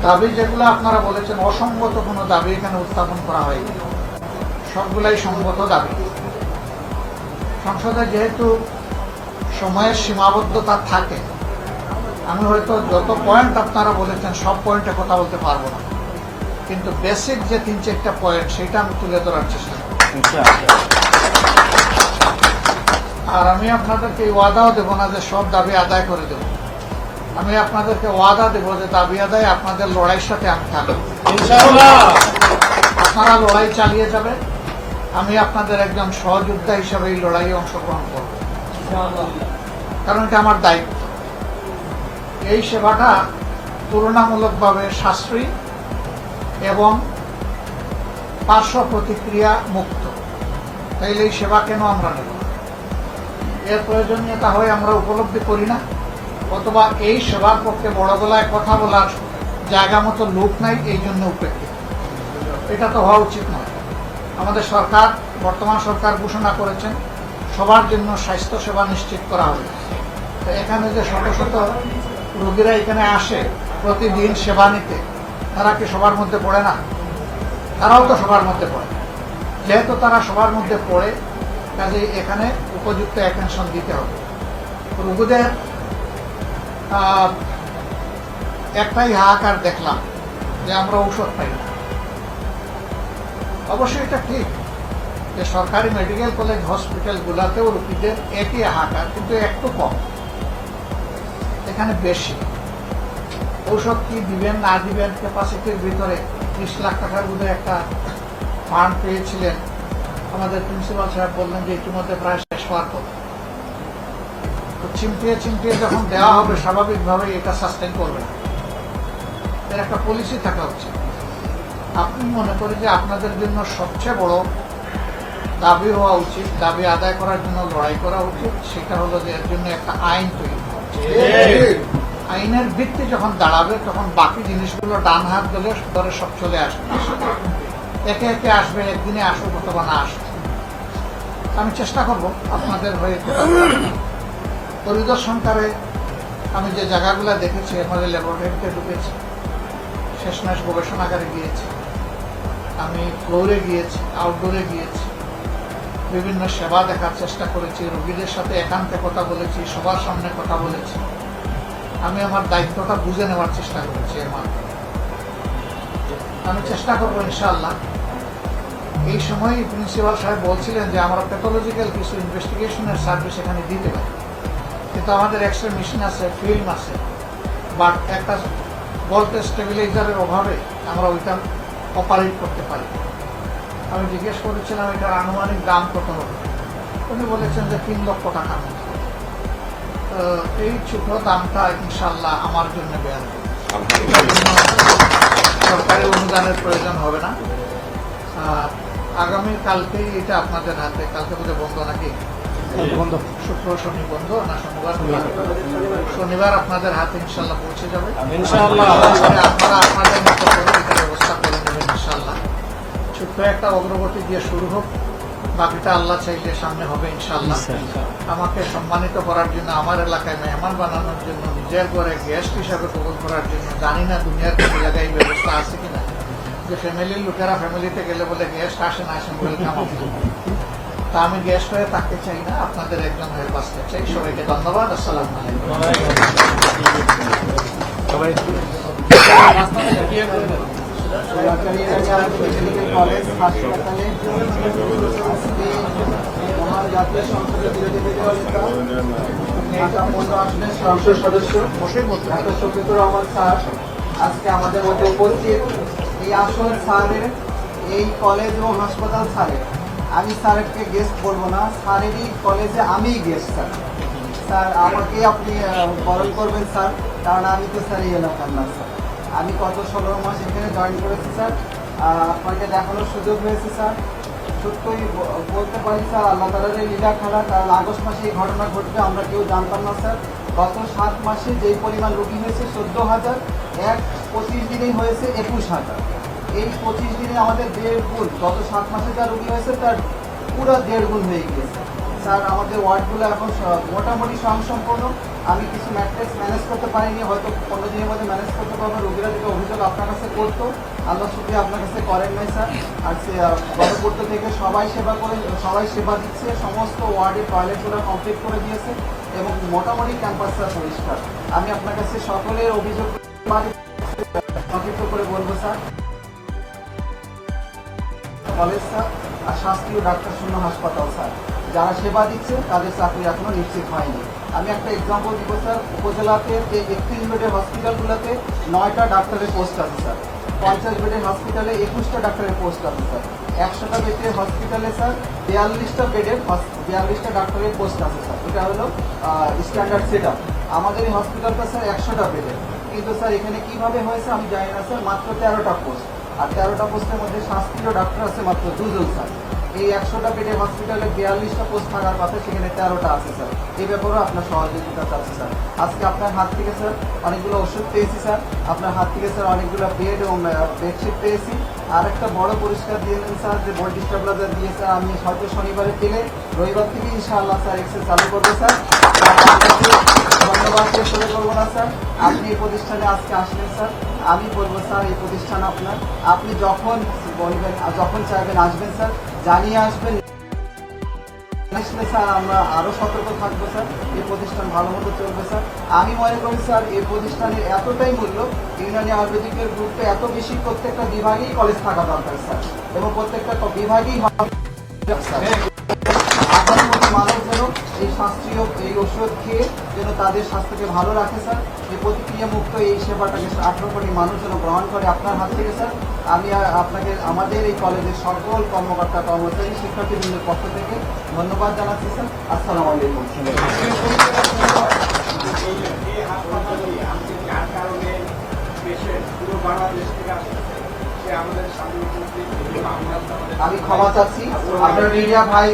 দাবি যেগুলো আপনারা বলেছেন অসঙ্গত কোনো দাবি এখানে উত্থাপন করা হয়নি, সবগুলাই সঙ্গত দাবি। সংসদে যেহেতু সময়ের সীমাবদ্ধতা থাকে, আমি হয়তো যত পয়েন্ট আপনারা বলেছেন সব পয়েন্টে কথা বলতে পারবো না, কিন্তু বেসিক যে 3-4টা পয়েন্ট সেটা আমি তুলে ধরার চেষ্টা করব। আর আমি আপনাদেরকে ওয়াদাও দেবো না যে সব দাবি আদায় করে দেব। আমি আপনাদেরকে ওয়াদা দেবো যে দাবি আদায় আপনাদের লড়াইয়ের সাথে আমি থাকবো। আপনারা লড়াই চালিয়ে যাবে, আমি আপনাদের একজন সহযোদ্ধা হিসাবে এই লড়াইয়ে অংশগ্রহণ করব, কারণ এটা আমার দায়িত্ব। এই সেবাটা তুলনামূলকভাবে সাশ্রয়ী এবং পার্শ্ব প্রতিক্রিয়া মুক্ত, তাইলে এই সেবা কেন আমরা নেব? এর প্রয়োজনীয়তা হয় আমরা উপলব্ধি করি না, অথবা এই সেবার পক্ষে বড় গলায় কথা বলার জায়গা মতো লোক নাই, এই জন্য উপেক্ষিত। এটা তো হওয়া উচিত নয়। আমাদের সরকার, বর্তমান সরকার ঘোষণা করেছেন সবার জন্য স্বাস্থ্য সেবা নিশ্চিত করা হবে। তো এখানে যে শত শত রোগীরা এখানে আসে প্রতিদিন সেবা নিতে, তারা কি সবার মধ্যে পড়ে না? তারাও তো সবার মধ্যে পড়ে। যেহেতু তারা সবার মধ্যে পড়ে, কাজে এখানে উপযুক্ত অ্যাটেনশন দিতে হবে। রোগীদের একটাই হাহাকার দেখলাম যে আমরা ঔষধ পাই না। অবশ্যই এটা ঠিক যে সরকারি মেডিকেল কলেজ হসপিটালগুলোতেও রোগীদের একই হাহাকার, কিন্তু একটু কম, এখানে বেশি। ঔষধ কি দিবেন না দিবেন, ক্যাপাসিটির ভিতরে 30 লাখ টাকার বোধহয় একটা ফান্ড পেয়েছিলেন। আমাদের প্রিন্সিপাল সাহেব বললেন যে ইতিমধ্যে প্রায় শেষ হওয়ার পর, তো চিমটিয়ে চিমটিয়ে যখন দেওয়া হবে স্বাভাবিকভাবে এটা সাস্টেন করবে না। এর একটা পলিসি থাকা উচিত। আপনি মনে করি যে আপনাদের জন্য সবচেয়ে বড় দাবি হওয়া উচিত, দাবি আদায় করার জন্য লড়াই করা উচিত, সেটা হলো যে এর জন্য একটা আইন তৈরি করা উচিত। আইনের ভিত্তি যখন দাঁড়াবে তখন বাকি জিনিসগুলো ডান হাত ধরে সব চলে আসবে, একে একে আসবে, একদিনে আসুক অথবা না আসুক। আমি চেষ্টা করব আপনাদের হয়ে। পরিদর্শনকারে আমি যে জায়গাগুলো দেখেছি, আমাদের ল্যাবরেটরিতে ঢুকেছি, শেষমেশ গবেষণাগারে গিয়েছি, আমি ফ্লোরে গিয়েছি, আউটডোরে গিয়েছি, বিভিন্ন সেবা দেখার চেষ্টা করেছি, রোগীদের সাথে একান্তে কথা বলেছি, সবার সামনে কথা বলেছি। আমি আমার দায়িত্বটা বুঝে নেওয়ার চেষ্টা করেছি। এর মাধ্যমে আমি চেষ্টা করবো ইনশাআল্লাহ। এই সময় প্রিন্সিপাল সাহেব বলছিলেন যে আমরা প্যাথোলজিক্যাল কিছু ইনভেস্টিগেশনের সার্ভিস এখানে দিতে পারি, কিন্তু আমাদের এক্সরে মেশিন আছে, ফিল্ম আছে, বাট একটা ভোল্টেজ স্টেবিলাইজারের অভাবে আমরা ওইটা অপারেট করতে পারি। আমি জিজ্ঞেস করেছিলাম এটার আনুমানিক দাম কত হবে, উনি বলেছেন যে 3 লক্ষ টাকা। এই ছোট দামটা ইনশাল্লাহ আমার জন্য বেয়ার হবে, সরকারি অনুদানের প্রয়োজন হবে না। আগামী কালকেই এটা আপনাদের হাতে, কালকে বোধহয় বন্ধ নাকি? শুক্র শনি বন্ধ না? শনিবার আপনাদের হাতে ইনশাল্লাহ পৌঁছে যাবে। আপনারা আপনাদের মতো করে এটা ব্যবস্থা করে নেবেন ইনশাল্লাহ। ছোট্ট একটা অগ্রগতি দিয়ে শুরু হোক, বাকিটা আল্লাহ চাইলে সামনে হবে ইনশাল্লাহ। আমাকে সম্মানিত করার জন্য, আমার এলাকায় মেহমান বানানোর জন্য, নিজের ঘরে গেস্ট হিসাবে কবুল করার জন্য, জানি না দুনিয়ার কোনো জায়গায় ব্যবস্থা আছে কিনা যে ফ্যামিলির লোকেরা ফ্যামিলিতে গেলে বলে গেস্ট আসেন আসেন ওয়েলকাম। তা আমি গেস্ট হয়ে থাকতে চাই না, আপনাদের একজন হয়ে বাঁচতে চাই। সবাইকে ধন্যবাদ। আসসালামু আলাইকুম। কলেজ হাসপাতালে জাতীয় সংসদের বিরোধী সংসদ সদস্য ডাক্তার শফিকুর রহমান স্যার আজকে আমাদের মধ্যে উপস্থিত। এই আসল স্যারের, এই কলেজ এবং হাসপাতাল স্যারের, আমি স্যারকে গেস্ট বলবো না, স্যারেরই কলেজে আমিই গেস্ট। স্যার স্যার আমাকে আপনি বরণ করবেন স্যার, কারণ আমি তো স্যার এই এলাকার না। স্যার আমি গত 16 মাস এখানে জয়েন করেছি স্যার, আপনাকে দেখানোর সুযোগ হয়েছে স্যার। সত্যই বলতে পারি স্যার আল্লাহ তাআলার এই লীলা খেলা, কারণ আগস্ট মাসে এই ঘটনা ঘটবে আমরা কেউ জানতাম না স্যার। গত 7 মাসে যেই পরিমাণ রোগী হয়েছে 14,000, 25 দিনেই হয়েছে 21,000। এই 25 দিনে আমাদের 1.5 গুণ, গত 7 মাসে যা রোগী হয়েছে তার পুরো 1.5 গুণ হয়ে গিয়েছে স্যার আমাদের ওয়ার্ডগুলো এখন মোটামুটি স্বয়ংসম্পূর্ণ। আমি কিছু ম্যাট্রিক্স ম্যানেজ করতে পারিনি, হয়তো 15 দিনের মধ্যে ম্যানেজ করতে পারবো। রোগীরা যেটা অভিযোগ আপনার কাছে করতো, আল্লাহ শুক্রিয়া আপনার কাছে করেন নাই স্যার। আর গতপূর্ত থেকে সবাই সেবা দিচ্ছে, সমস্ত ওয়ার্ডে টয়লেটগুলো কমপ্লিট করে দিয়েছে এবং মোটামুটি ক্যাম্পাসটা পরিষ্কার। আমি আপনার কাছে সকলের অভিযোগ সংক্ষিপ্ত করে বলবো স্যার, কলেজ স্যার আর শাস্ত্রীয় ডাক্তার শূন্য হাসপাতাল স্যার, যারা সেবা দিচ্ছে তাদের চাকরি এখনো নিশ্চিত হয়নি। আমি একটা এক্সাম্পল দিব স্যার, উপজেলাতে যে 31 বেডের হসপিটালগুলোতে 9টা ডাক্তারের পোস্ট আছে স্যার, 50 বেডের হসপিটালে 21টা ডাক্তারের পোস্ট আছে স্যার, 100টা বেডের হসপিটালে স্যার 42টা ডাক্তারের পোস্ট আছে স্যার। এটা হলো স্ট্যান্ডার্ড সেট আপ। আমাদের এই হসপিটালটা স্যার 100টা বেডের, কিন্তু স্যার এখানে কিভাবে হয়েছে আমি জানি না স্যার, মাত্র 13টা পোস্ট। আর 13টা পোস্টের মধ্যে শাস্ত্রীয় ডাক্তার আছে মাত্র 2 জন স্যার। এই 100টা বেডের হসপিটালে 42টা পোস্ট থাকার কথা, সেখানে 13টা আছে স্যার। এই ব্যাপারেও আপনার সহযোগিতা চাচ্ছি স্যার। আজকে আপনার হাত থেকে স্যার অনেকগুলো ওষুধ পেয়েছি স্যার, আপনার হাত থেকে স্যার অনেকগুলো বেড এবং বেডশিট পেয়েছি। আর একটা বড় পুরস্কার দিয়েছেন স্যার, যে ভোল্ট স্টেবিলাইজার দিয়ে স্যার আমি হয়তো শনিবারে পেলে রবিবার থেকে ইনশাআল্লাহ স্যার এক্সেল চালু করবো স্যার। ধন্যবাদ শুরু করবো না স্যার, আপনি এই প্রতিষ্ঠানে আজকে আসলেন স্যার। আমি বলবো স্যার এই প্রতিষ্ঠান আপনার, আপনি যখন বলবেন যখন চাইবেন আসবেন স্যার, জানিয়ে আসবেন। স্যার আমরা আরো সতর্ক থাকবো স্যার, এই প্রতিষ্ঠান ভালো মতো চলবে স্যার। আমি মনে করি স্যার এই প্রতিষ্ঠানের এতটাই মূল্য, ইউনানি আয়ুর্বেদিকের গুরুত্ব এত বেশি, প্রত্যেকটা বিভাগেই কলেজ থাকা দরকার স্যার, এবং প্রত্যেকটা বিভাগেই মানুষ যেন এই শাস্ত্রীয় এই ওষুধ খেয়ে যেন তাদের স্বাস্থ্যকে ভালো রাখে স্যার। এই প্রতিক্রিয়া মুক্ত এই সেবাটাকে 18 কোটি মানুষ যেন গ্রহণ করে আপনার হাত থেকে স্যার। আমি আপনাকে আমাদের এই কলেজের সকল কর্মকর্তা কর্মচারী শিক্ষার্থীবৃন্দের পক্ষ থেকে ধন্যবাদ জানাচ্ছি স্যার। আসসালামু আলাইকুম। আমি ক্ষমা চাচ্ছি, আপনার মিডিয়া ভাই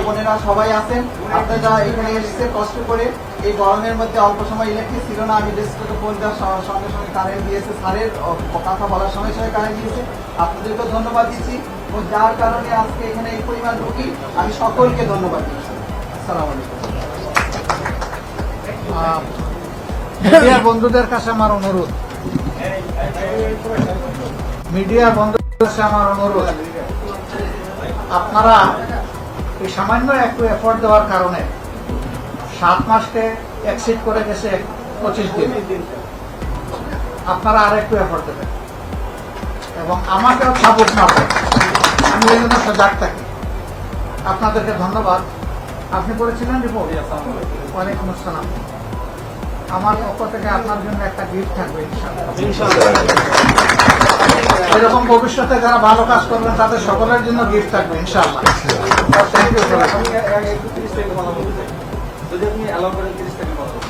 বোনেরা সবাই আছেন, আপনারা এখানে এসেছে কষ্ট করে, এই গরমের মধ্যে অল্প সময় ইলেকট্রিক ছিল না, আমি ডেস্কটপে ফোন দেওয়ার সঙ্গে সঙ্গে কারেন্ট দিয়েছে, স্যারের কথা বলার সঙ্গে সঙ্গে কারেন্ট দিয়েছে, আপনাদেরকেও ধন্যবাদ দিচ্ছি। ও যার কারণে আজকে এখানে এই পরিমাণ রুগী, আমি সকলকে ধন্যবাদ দিচ্ছি। আসসালামু আলাইকুম। মিডিয়ার বন্ধুদের কাছে আমার অনুরোধ, মিডিয়ার বন্ধুদের কাছে আমার অনুরোধ, আপনারা এই সামান্য একটু এফোর্ট দেওয়ার কারণে 7 মাসকে এক্সিড করে গেছে 25 দিন। আপনারা আর একটু এফোর্ট দেবেন এবং আমাকেও সাপোর্ট না করেন, আমি এই জন্য সজাগ থাকি। আপনাদেরকে ধন্যবাদ। আপনি বলেছিলেন রিপোর্ট। ওয়ালাইকুম আসসালাম। আমার পক্ষ থেকে আপনার জন্য একটা গিফট থাকবে ইনশাআল্লাহ। এরকম ভবিষ্যতে যারা ভালো কাজ করবেন তাদের সকলের জন্য গিফট থাকবে ইনশাআল্লাহ। Thank you.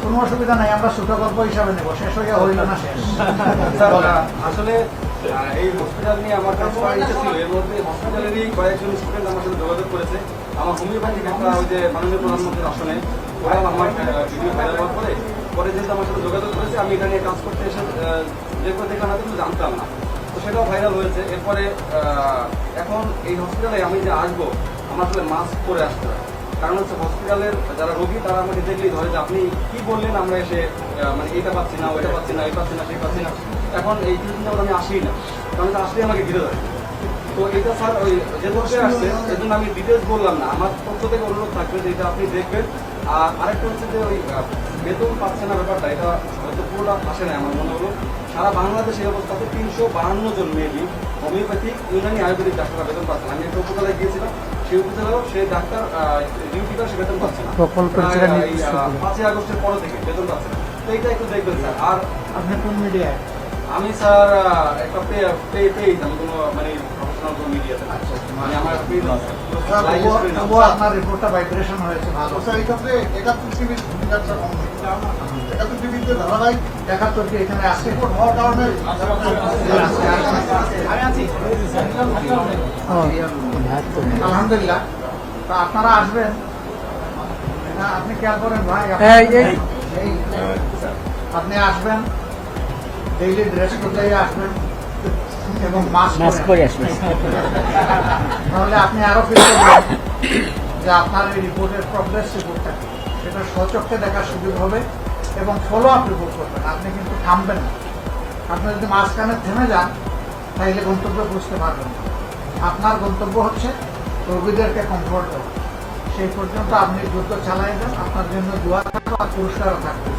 কোনো অসুবিধা নাই, আমরা ছোট গল্প হিসাবে নেব, শেষ হয়ে হইল না শেষ। আসলে এই হসপিটাল নিয়ে আমার কাছে ইচ্ছা ছিল, এর মধ্যে হসপিটালেরই কয়েকজন স্টুডেন্ট আমার সাথে যোগাযোগ করেছে। আমার হোমিওপ্যাথিক একটা ওই যে মাননীয় প্রধানমন্ত্রীর আসনে ওরা আমার ভিডিও ভাইরাল হওয়ার পরে যেহেতু আমার সাথে যোগাযোগ করেছে, আমি এটা নিয়ে কাজ করতে এসে যে করে দেখা না কিন্তু জানতাম না, তো সেটাও ভাইরাল হয়েছে। এরপরে এখন এই হসপিটালে আমি যে আসবো, আমার আসলে মাস্ক পরে আসতে হয়। কারণ হচ্ছে হসপিটালের যারা রোগী তারা আমাকে দেখলেই ধরে যে আপনি কি বললেন, আমরা এসে মানে এইটা পাচ্ছি না, ওইটা পাচ্ছি না, এই পাচ্ছি না, সেই পাচ্ছি না। এখন এই কিছুদিন যাবত আমি আসি না, কারণ আসলেই আমাকে ঘিরে ধরে। তো এটা স্যার ওই যে ধরতে আসছে, এই জন্য আমি ডিটেলস বললাম না। আমার পক্ষ থেকে অনুরোধ থাকবে যে এটা আপনি দেখবেন। আর আরেকটা হচ্ছে যে ওই বেতন পাচ্ছে না ব্যাপারটা, এটা হয়তো পুরোটা আসে না আমার মনে হলো। সারা বাংলাদেশে এই অবস্থাতে 352 জন মেবি হোমিওপ্যাথিক ইউনানি আয়ুর্বেদিক ডাক্তাররা বেতন পাচ্ছে না। আমি একটা উপজেলায় গিয়েছিলাম, সেই উপজেলাও সেই ডাক্তার ডিউটি করে সে বেতন পাচ্ছে না। 5 আগস্টের পর থেকে বেতন পাচ্ছে না। তো এইটা একটু দেখবেন স্যার। আর আপনি কোন মিডিয়ায়? আমি স্যার একটা পেজ, আমি কোনো মানে প্রফেশনাল কোনো মিডিয়াতে না, মানে আমার পেজ আছে। আপনার রিপোর্টটা ভাইব্রেশন হয়েছে ভালো। এটা পৃথিবীর ভূমিকাটা কম নয়। এটা পৃথিবীতে ধারাবাহিক 71 কি এখানে আসছে? রিপোর্ট হওয়ার কারণে আলহামদুলিল্লাহ। তো আপনারা আসবেন, আপনি খেয়াল করেন ভাই, আপনি আসবেন, ডেইলি ড্রেস করলেই আসবেন এবং মাস্ক পরে আসবেন, তাহলে আপনি আরো ফিট করবেন যে আপনার এই রিপোর্টের প্রগ্রেস রিপোর্টটা কি, সেটা স্বচক্ষে দেখার সুযোগ হবে এবং ফলো আপ রিপোর্ট করবেন। আপনি কিন্তু থামবেন না। আপনি যদি মাঝখানে থেমে যান তাহলে গন্তব্য বুঝতে পারবেন না। আপনার গন্তব্য হচ্ছে রোগীদেরকে কমফোর্ট দেওয়া। সেই পর্যন্ত আপনি যুদ্ধ চালাই যান। আপনার জন্য দোয়া থাকবে আর পুরস্কারও থাকবে।